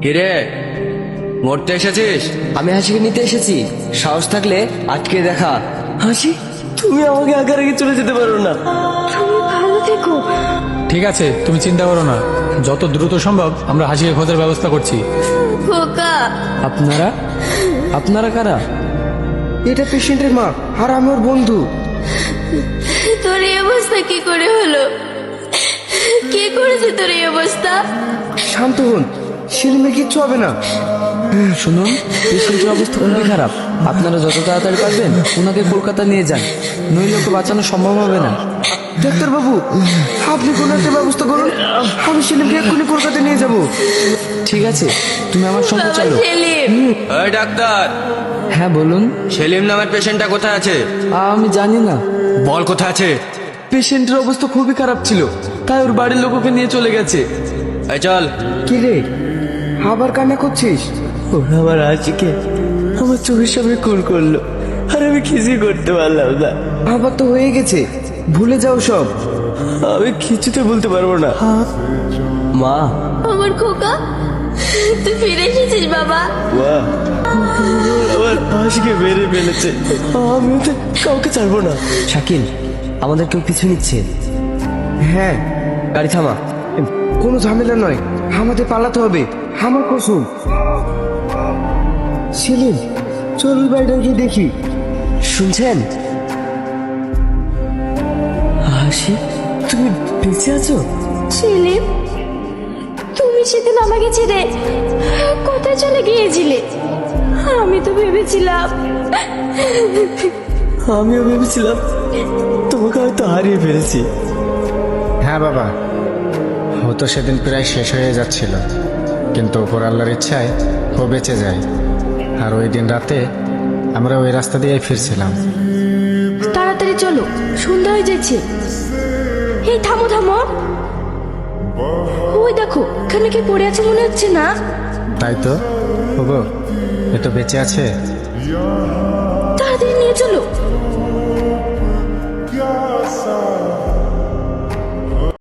কিরে, মরতে এসেছিস? আমি হাসিকে নিতে এসেছি, সাহস থাকলে আটকে দেখা। হাসি, তুমি আমাকে আগে আগে চলে যেতে পারো না। তুমি ভালো থেকো। ঠিক আছে, তুমি চিন্তা করো না, যত দ্রুত সম্ভব আমরা হাসিকে খোঁজার ব্যবস্থা করছি। খোকা, আপনারা আপনারা কারা? এটা পেশেন্টের মা আর আমি ওর বন্ধু। তোর এই অবস্থা কি করে হলো? কে করেছে তোর এই অবস্থা? শান্ত হন, সেলিমে কিচ্ছু হবে না। শুনুন, পেশেন্টের অবস্থা খুবই খারাপ। আপনারা যত তাড়াতাড়ি পারবেন ওনাকে কলকাতা নিয়ে যান, নইলে ওকে বাঁচানো সম্ভব হবে না। ডাক্তারবাবু, আপনি কোনো একটা ব্যবস্থা করুন, আমি সেলিমকে এক্ষুনি কলকাতা নিয়ে যাব। ঠিক আছে, তুমি আমার সঙ্গে বাবা চলো। সেলিম, ওই ডাক্তার, হ্যাঁ বলুন। সেলিম নামের পেশেন্টটা কোথায় আছে? আমি জানি না, বল কোথায় আছে। পেশেন্টের অবস্থা খুবই খারাপ ছিল, তাই ওর বাড়ির লোক ওকে নিয়ে চলে গেছে। এই চল। কি রে, আবার কান্না করছিস? ওরা আমার আশিকে আমার চোখের সামনে খুন করলো, আর আমি কিছুই করতে পারলাম না। আবার তো হয়ে গেছে, ভুলে যাও সব। আমি কিছুতে বলতে পারবো না। মা, আমার খোকা, তুই ফিরে এসেছিস বাবা। মা, আমার আশিকে মেরে ফেলেছে, আমি ওদের কাউকে ছাড়বো না। শাকিল, আমাদের কেউ পিছু নিচ্ছে। হ্যাঁ, গাড়ি থামা। কোনো ঝামেলা নয়, আমাদের পালাতে হবে, আমার কসম। সেলিম, চল ওই বাড়িটা গিয়ে দেখি। শুনছেন? হাসি, তুমি বেঁচে আছো? সেলিম, তুমি সেদিন আমাকে ছেড়ে কোথায় চলে গিয়েছিলে? আমি তো ভেবেছিলাম আমিও ভেবেছিলাম তোমাকে হয়তো হারিয়ে ফেলেছি। হ্যাঁ বাবা, ও তো সেদিন প্রায় শেষ হয়ে যাচ্ছিল, কিন্তু ওপর আল্লাহর ইচ্ছায় ও বেঁচে যায়। আর ওই দিন রাতে আমরা ওই রাস্তা দিয়ে ফিরছিলাম। তাড়াতাড়ি চলো, সন্ধ্যা হয়ে যাচ্ছে। এই থামো থামো, ওই দেখো এখানে কি পড়ে আছে মনে হচ্ছে না? তাই তো, ওগো, এ তো বেঁচে আছে। তাড়াতাড়ি নিয়ে চলো।